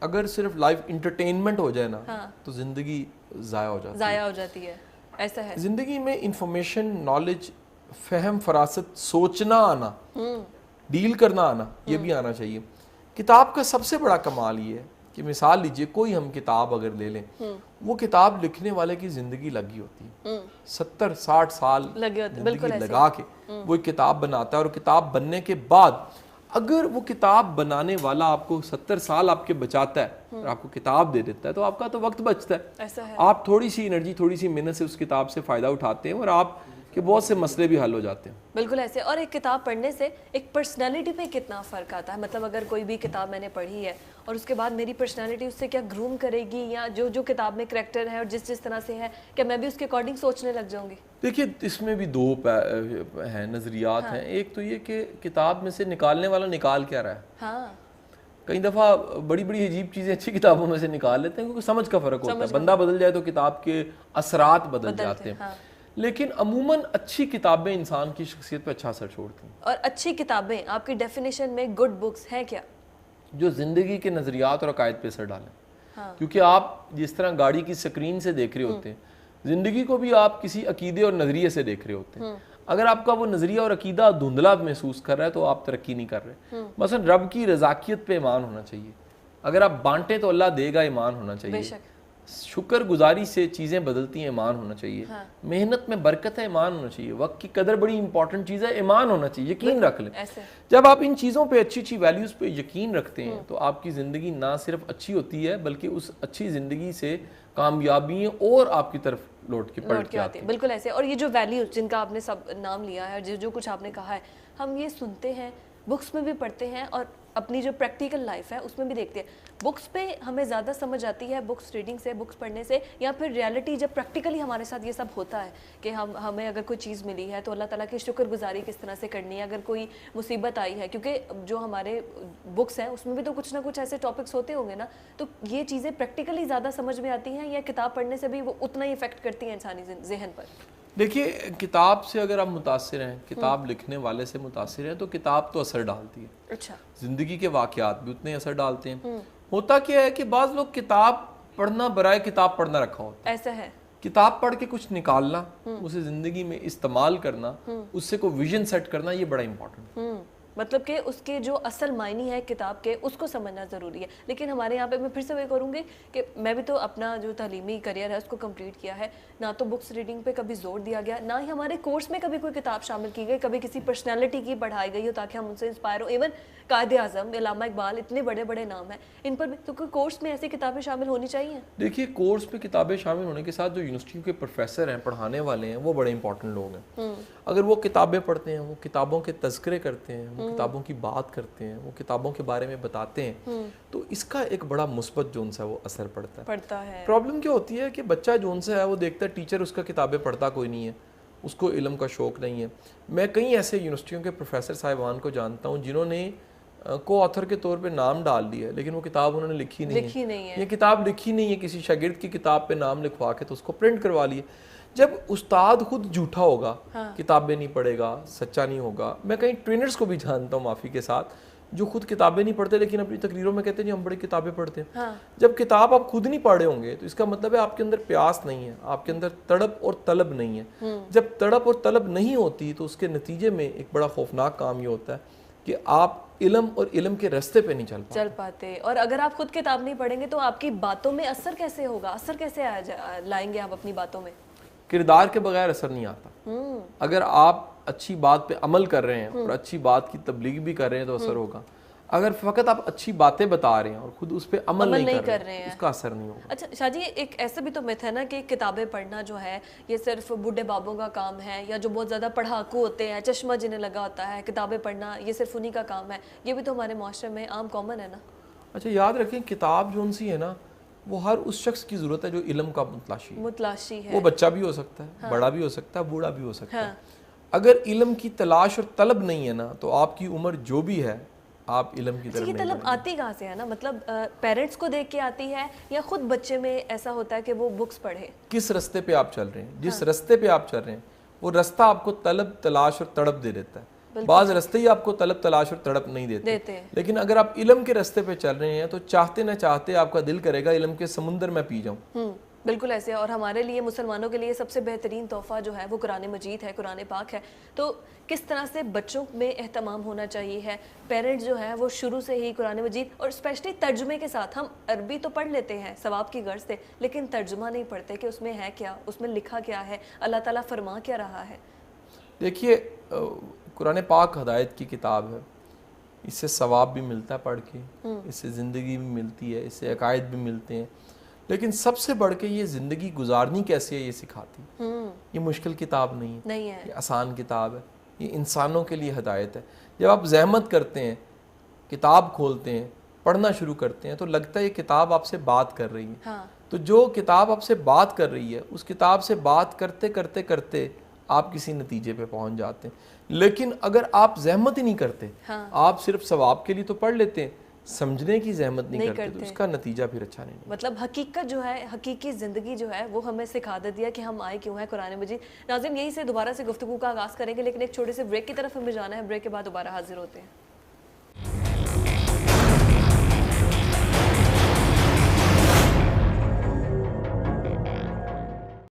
اگر صرف life entertainment ہو جائے نا تو زندگی ضائع ہو جاتی ہے. ایسا ہے زندگی میں انفارمیشن، نالج، فہم، فراست، سوچنا آنا، ڈیل کرنا آنا، یہ بھی آنا چاہیے. کتاب کا سب سے بڑا کمال یہ ہے کہ مثال لیجئے کوئی ہم کتاب اگر لے لیں، وہ کتاب لکھنے والے کی زندگی لگی ہوتی ہے، 70-60 سال زندگی لگا کے وہ ایک کتاب بناتا ہے. اور کتاب بننے کے بعد اگر وہ کتاب بنانے والا آپ کو 70 سال آپ کے بچاتا ہے اور آپ کو کتاب دے دیتا ہے تو آپ کا تو وقت بچتا ہے. آپ تھوڑی سی انرجی، تھوڑی سی محنت سے اس کتاب سے فائدہ اٹھاتے ہیں اور آپ کے بہت سے مسئلے بھی حل ہو جاتے ہیں. بالکل ایسے. اور ایک کتاب پڑھنے سے ایک پرسنالٹی پہ کتنا فرق آتا ہے. مطلب اگر کوئی بھی کتاب میں نے پڑھی ہے اور اس کے بعد میری پرسنالٹی اس سے کیا گروم کرے گی، یا جو کتاب میں کریکٹر ہے اور جس طرح سے ہے، کیا میں بھی اس کے اکارڈنگ سوچنے لگ جاؤں گی؟ دیکھیے اس میں بھی دو ہیں نظریات ہیں. ایک تو یہ کہ کتاب میں سے نکالنے والا نکال کیا رہا ہے. کئی دفعہ بڑی بڑی عجیب چیزیں اچھی کتابوں میں سے نکال لیتے ہیں کیونکہ سمجھ کا فرق ہوتا ہے. بندہ بدل جائے تو کتاب کے اثرات بدل جاتے ہیں. لیکن عموماً اچھی کتابیں انسان کی شخصیت پہ اچھا اثر چھوڑتی ہیں. اور اچھی کتابیں آپ کی ڈیفینیشن میں گڈ بکس ہیں کیا؟ جو زندگی کے نظریات اور عقائد پہ اثر ڈالیں. کیونکہ آپ جس طرح گاڑی کی سکرین سے دیکھ رہے ہوتے ہیں، زندگی کو بھی آپ کسی عقیدے اور نظریے سے دیکھ رہے ہوتے ہیں. اگر آپ کا وہ نظریہ اور عقیدہ دھندلا محسوس کر رہا ہے تو آپ ترقی نہیں کر رہے. مثلا رب کی رضاکیت پہ ایمان ہونا چاہیے. اگر آپ بانٹیں تو اللہ دے گا، ایمان ہونا چاہیے. شکر گزاری سے چیزیں بدلتی ہیں، ایمان ہونا چاہیے. محنت میں برکت ہے، ایمان ہونا چاہیے. وقت کی قدر بڑی امپورٹنٹ چیز ہے، ایمان ہونا چاہیے. یقین رکھ لیں. جب آپ ان چیزوں پہ اچھی ویلیوز پہ یقین رکھتے ہیں تو آپ کی زندگی نہ صرف اچھی ہوتی ہے بلکہ اس اچھی زندگی سے کامیابی اور آپ کی طرف لوٹ کے آتی ہیں. بالکل ایسے. اور یہ جو ویلیوز جن کا آپ نے سب نام لیا ہے، جو کچھ آپ نے کہا ہے، ہم یہ سنتے ہیں، بکس میں بھی پڑھتے ہیں اور اپنی جو پریکٹیکل لائف ہے اس میں بھی دیکھتے ہیں. بکس پہ ہمیں زیادہ سمجھ آتی ہے بکس ریڈنگ سے، بکس پڑھنے سے، یا پھر ریالٹی جب پریکٹیکلی ہمارے ساتھ یہ سب ہوتا ہے کہ ہمیں اگر کوئی چیز ملی ہے تو اللہ تعالیٰ کی شکر گزاری کس طرح سے کرنی ہے. اگر کوئی مصیبت آئی ہے، کیونکہ جو ہمارے بکس ہیں اس میں بھی تو کچھ نہ کچھ ایسے ٹاپکس ہوتے ہوں گے نا، تو یہ چیزیں پریکٹیکلی زیادہ سمجھ میں آتی ہیں یا کتاب پڑھنے سے بھی وہ اتنا ہی افیکٹ کرتی ہیں انسانی ذہن پر؟ دیکھیے کتاب سے اگر آپ متاثر ہیں، کتاب لکھنے والے سے متاثر ہیں، تو کتاب تو اثر ڈالتی ہے. اچھا. زندگی کے واقعات بھی اتنے اثر ڈالتے ہیں. ہوتا کیا ہے کہ بعض لوگ کتاب پڑھنا برائے کتاب پڑھنا رکھا ہوتا ہے. ایسا ہے. کتاب پڑھ کے کچھ نکالنا، اسے زندگی میں استعمال کرنا، اس سے کوئی ویژن سیٹ کرنا، یہ بڑا امپورٹنٹ ہے. مطلب کہ اس کے جو اصل معنی ہے کتاب کے، اس کو سمجھنا ضروری ہے. لیکن ہمارے یہاں پہ میں پھر سے وہی کروں گی کہ میں بھی تو اپنا جو تعلیمی کریئر ہے اس کو کمپلیٹ کیا ہے، نہ تو بکس ریڈنگ پہ کبھی زور دیا گیا، نہ ہی ہمارے کورس میں کبھی کوئی کتاب شامل کی گئی، کبھی کسی پرسنالٹی کی پڑھائی گئی ہو تاکہ ہم ان سے انسپائر ہو. ایون قائد اعظم، علامہ اقبال، اتنے بڑے بڑے نام ہیں، ان پر بھی تو کوئی کورس میں ایسی کتابیں شامل ہونی چاہیے. دیکھیے کورس میں کتابیں شامل ہونے کے ساتھ جو یونیورسٹیوں کے پروفیسر ہیں، پڑھانے والے ہیں، وہ بڑے امپورٹنٹ لوگ ہیں. اگر وہ کتابیں پڑھتے ہیں، وہ کتابوں کے تذکرے کرتے ہیں، وہ کتابوں کی بات کرتے ہیں، وہ کتابوں کے بارے میں بتاتے ہیں، تو اس کا ایک بڑا مثبت جو ان سے وہ اثر پڑتا ہے. پرابلم کیا ہوتی ہے کہ بچہ جو ان سے ہے وہ دیکھتا ہے ٹیچر اس کا کتابیں پڑھتا کوئی نہیں ہے، اس کو علم کا شوق نہیں ہے. میں کئی ایسے یونیورسٹیوں کے پروفیسر صاحبان کو جانتا ہوں جنہوں نے کو آتھر کے طور پہ نام ڈال دیا لیکن وہ کتاب انہوں نے لکھی نہیں ہے. یہ کتاب لکھی نہیں ہے، کسی شاگرد کی کتاب پہ نام لکھوا کے تو اس کو پرنٹ کروا لیے. جب استاد خود جھوٹا ہوگا، کتابیں نہیں پڑھے گا، سچا نہیں ہوگا. میں کئی ٹرینرز کو بھی جانتا ہوں معافی کے ساتھ جو خود کتابیں نہیں پڑھتے لیکن اپنی تقریروں میں کہتے ہیں جی ہم بڑی کتابیں پڑھتے ہیں. جب کتاب آپ خود نہیں پڑھے ہوں گے تو اس کا مطلب ہے آپ کے اندر پیاس نہیں ہے، آپ کے اندر تڑپ اور طلب نہیں ہے. جب تڑپ اور طلب نہیں ہوتی تو اس کے نتیجے میں ایک بڑا خوفناک کام یہ ہوتا ہے کہ آپ علم اور علم کے راستے پہ نہیں چل پاتے. اور اگر آپ خود کتاب نہیں پڑھیں گے تو آپ کی باتوں میں اثر کیسے ہوگا؟ اثر کیسے لائیں گے آپ اپنی باتوں میں؟ کردار کے بغیر اثر نہیں آتا. اگر آپ اچھی بات پہ عمل کر رہے ہیں اور اچھی بات کی تبلیغ بھی کر رہے ہیں تو اثر ہوگا. اگر فقط آپ اچھی باتیں بتا رہے ہیں اور خود اس پہ عمل نہیں کر رہے ہیں اس کا اثر نہیں ہوگا. اچھا شاہ جی، ایک ایسا بھی تو مت ہے نا کہ کتابیں پڑھنا جو ہے یہ صرف بوڑھے بابوں کا کام ہے، یا جو بہت زیادہ پڑھاکو ہوتے ہیں، چشمہ جنہیں لگا ہوتا ہے، کتابیں پڑھنا یہ صرف انہی کا کام ہے. یہ بھی تو ہمارے معاشرے میں عام کامن ہے نا. اچھا یاد رکھیں کتاب جو ان سی ہے نا وہ ہر اس شخص کی ضرورت ہے جو علم کا متلاشی ہے. وہ بچہ بھی ہو سکتا ہے، بڑا بھی ہو سکتا ہے، بوڑھا بھی ہو سکتا ہے. اگر علم کی تلاش اور طلب نہیں ہے نا تو آپ کی عمر جو بھی ہے آپ علم کی طرف نہیں. یہ طلب آتی کہاں سے ہے نا؟ مطلب پیرنٹس کو دیکھ کے آتی ہے یا خود بچے میں ایسا ہوتا ہے کہ وہ بکس پڑھے؟ کس رستے پہ آپ چل رہے ہیں، جس رستے پہ آپ چل رہے ہیں وہ رستہ آپ کو طلب، تلاش اور تڑپ دے دیتا ہے. بعض رستے ہی آپ کو طلب تلاش اور تڑپ نہیں دیتے لیکن اگر آپ علم کے رستے پہ چل رہے ہیں تو چاہتے نہ چاہتے آپ کا دل کرے گا علم کے سمندر میں پی جاؤں. بالکل ایسے. اور ہمارے لیے مسلمانوں کے لیے سب سے بہترین تحفہ جو ہے وہ قرآن مجید ہے, قرآن پاک ہے. تو کس طرح سے بچوں میں اہتمام ہونا چاہیے ہے, پیرنٹس جو ہے وہ شروع سے ہی قرآن مجید اور اسپیشلی ترجمے کے ساتھ, ہم عربی تو پڑھ لیتے ہیں ثواب کی غرض سے لیکن ترجمہ نہیں پڑھتے کہ اس میں ہے کیا, اس میں لکھا کیا ہے, اللہ تعالیٰ فرما کیا رہا ہے. دیکھیے قرآن پاک ہدایت کی کتاب ہے, اس سے ثواب بھی ملتا ہے پڑھ کے, اس سے زندگی بھی ملتی ہے, اس سے عقائد بھی ملتے ہیں, لیکن سب سے بڑھ کے یہ زندگی گزارنی کیسے ہے یہ سکھاتی. یہ مشکل کتاب نہیں ہے, یہ آسان کتاب ہے, یہ انسانوں کے لیے ہدایت ہے. جب آپ زحمت کرتے ہیں, کتاب کھولتے ہیں, پڑھنا شروع کرتے ہیں تو لگتا ہے یہ کتاب آپ سے بات کر رہی ہے. تو جو کتاب آپ سے بات کر رہی ہے اس کتاب سے بات کرتے کرتے کرتے آپ کسی نتیجے پہ پہنچ جاتے ہیں. لیکن اگر آپ زحمت ہی نہیں کرتے, آپ صرف ثواب کے لیے تو پڑھ لیتے ہیں, سمجھنے کی زحمت نہیں کرتے تو اس کا نتیجہ پھر اچھا نہیں. مطلب حقیقت جو ہے, حقیقی زندگی جو ہے وہ ہمیں سکھا دیا کہ ہم آئے کیوں ہیں قرآن مجید. ناظرین یہی سے دوبارہ سے گفتگو کا آغاز کریں گے لیکن ایک چھوٹے سے بریک کی طرف ہمیں جانا ہے, بریک کے بعد دوبارہ حاضر ہوتے ہیں.